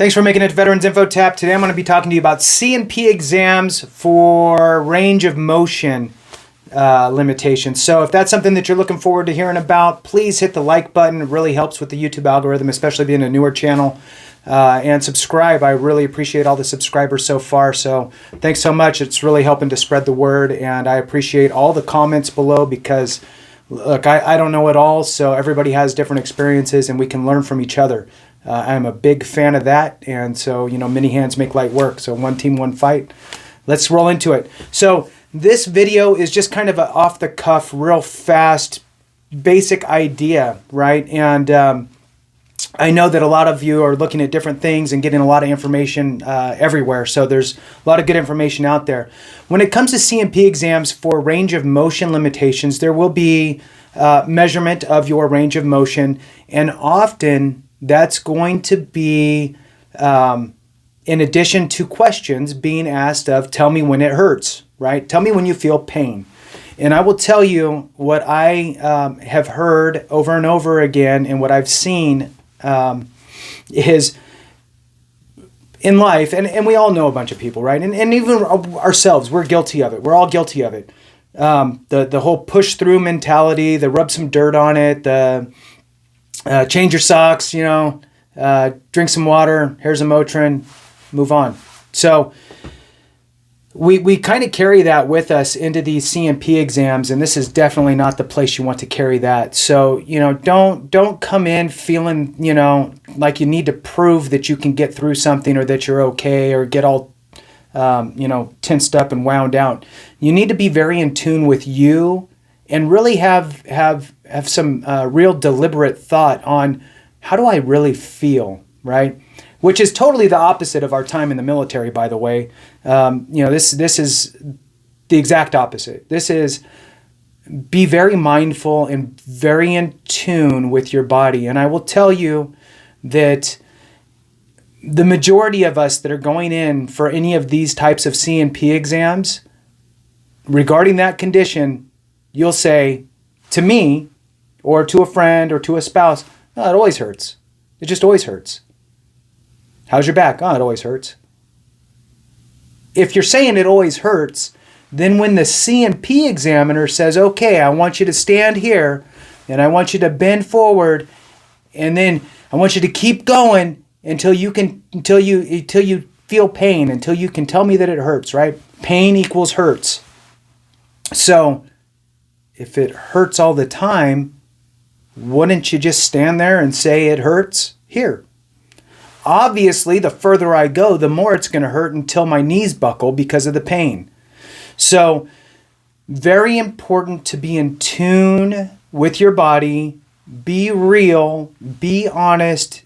Thanks for making it to Veterans Info Tap. Today I'm going to be talking to you about C&P exams for range of motion limitations. So if that's something that you're looking forward to hearing about, please hit the like button. It really helps with the YouTube algorithm, especially being a newer channel. And subscribe. I really appreciate all the subscribers so far. So thanks so much. It's really helping to spread the word. And I appreciate all the comments below because, look, I don't know it all. So everybody has different experiences and we can learn from each other. I'm a big fan of that. And so, many hands make light work. So one team, one fight. Let's roll into it. So this video is just kind of an off the cuff, real fast, basic idea, right? And I know that a lot of you are looking at different things and getting a lot of information everywhere. So there's a lot of good information out there. When it comes to C&P exams for range of motion limitations, there will be measurement of your range of motion. And often that's going to be, in addition to questions being asked of, tell me when it hurts, right? Tell me when you feel pain. And I will tell you what I have heard over and over again and what I've seen is in life, and we all know a bunch of people, right? And even ourselves, we're guilty of it. We're all guilty of it. The whole push through mentality, the rub some dirt on it, the change your socks, drink some water, here's a Motrin, move on. So we kind of carry that with us into these C&P exams, and this is definitely not the place you want to carry that. So, don't come in feeling, like you need to prove that you can get through something or that you're okay or get all, tensed up and wound out. You need to be very in tune with you and really have some real deliberate thought on how do I really feel, right? Which is totally the opposite of our time in the military, by the way. This is the exact opposite. This is be very mindful and very in tune with your body. And I will tell you that the majority of us that are going in for any of these types of C&P exams, regarding that condition, you'll say to me or to a friend or to a spouse, oh, it always hurts. It just always hurts. How's your back? Oh, it always hurts. If you're saying it always hurts, then when the C&P examiner says, okay, I want you to stand here and I want you to bend forward and then I want you to keep going until you feel pain, until you can tell me that it hurts, right? Pain equals hurts. So if it hurts all the time, wouldn't you just stand there and say it hurts? Here. Obviously, the further I go, the more it's going to hurt until my knees buckle because of the pain. So, very important to be in tune with your body, be real, be honest,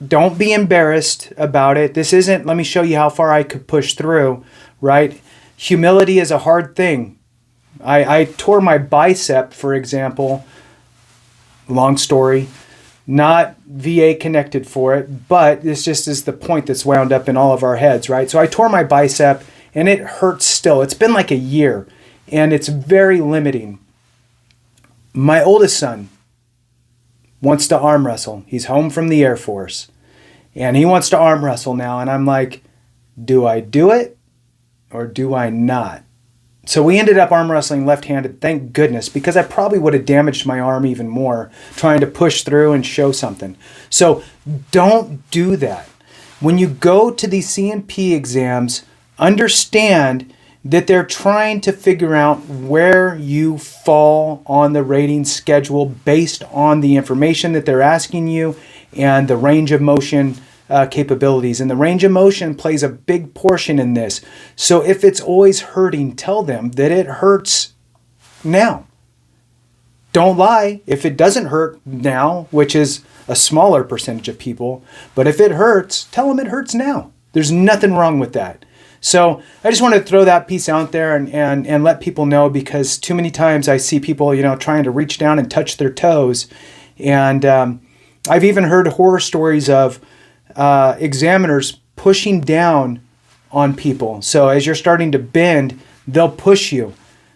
don't be embarrassed about it. This isn't, let me show you how far I could push through, right? Humility is a hard thing. I tore my bicep, for example, long story. Not VA connected for it, but this just is the point that's wound up in all of our heads, right? So I tore my bicep and it hurts still. It's been like a year and it's very limiting. My oldest son wants to arm wrestle. He's home from the Air Force and he wants to arm wrestle now. And I'm like, do I do it or do I not? So we ended up arm wrestling left-handed, thank goodness, because I probably would have damaged my arm even more trying to push through and show something. So don't do that. When you go to these C&P exams, understand that they're trying to figure out where you fall on the rating schedule based on the information that they're asking you and the range of motion capabilities. And the range of motion plays a big portion in this. So if it's always hurting, tell them that it hurts now. Don't lie if it doesn't hurt now, which is a smaller percentage of people. But if it hurts, tell them it hurts now. There's nothing wrong with that. So I just want to throw that piece out there and let people know, because too many times I see people, trying to reach down and touch their toes. And I've even heard horror stories of examiners pushing down on people. So as you're starting to bend, they'll push you.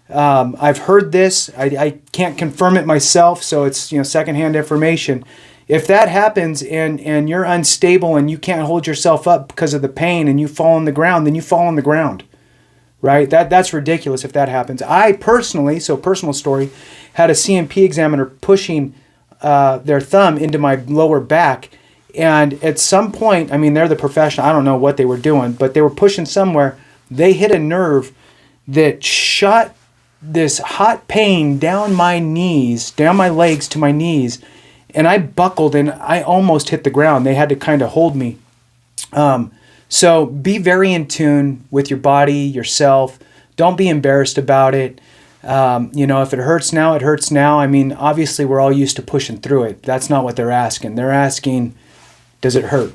I've heard this. I can't confirm it myself, so it's secondhand information. If that happens and you're unstable and you can't hold yourself up because of the pain and you fall on the ground, then you fall on the ground, right? That's ridiculous if that happens. I personally, so personal story, had a CMP examiner pushing their thumb into my lower back. And at some point, I mean, they're the professional. I don't know what they were doing, but they were pushing somewhere. They hit a nerve that shot this hot pain down my knees, down my legs to my knees. And I buckled and I almost hit the ground. They had to kind of hold me. So be very in tune with your body, yourself. Don't be embarrassed about it. If it hurts now, it hurts now. I mean, obviously we're all used to pushing through it. That's not what they're asking. They're asking, does it hurt?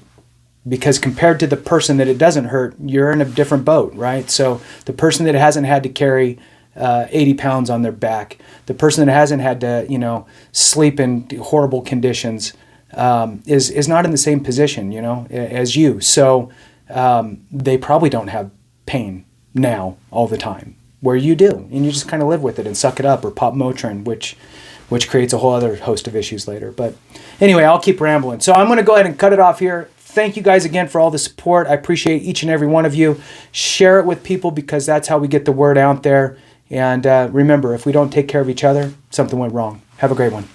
Because compared to the person that it doesn't hurt, you're in a different boat, right? So the person that hasn't had to carry 80 pounds on their back, the person that hasn't had to, sleep in horrible conditions, is not in the same position, as you. So they probably don't have pain now all the time, where you do, and you just kind of live with it and suck it up, or pop Motrin, which creates a whole other host of issues later. But anyway, I'll keep rambling. So I'm going to go ahead and cut it off here. Thank you guys again for all the support. I appreciate each and every one of you. Share it with people, because that's how we get the word out there. And remember, if we don't take care of each other, something went wrong. Have a great one.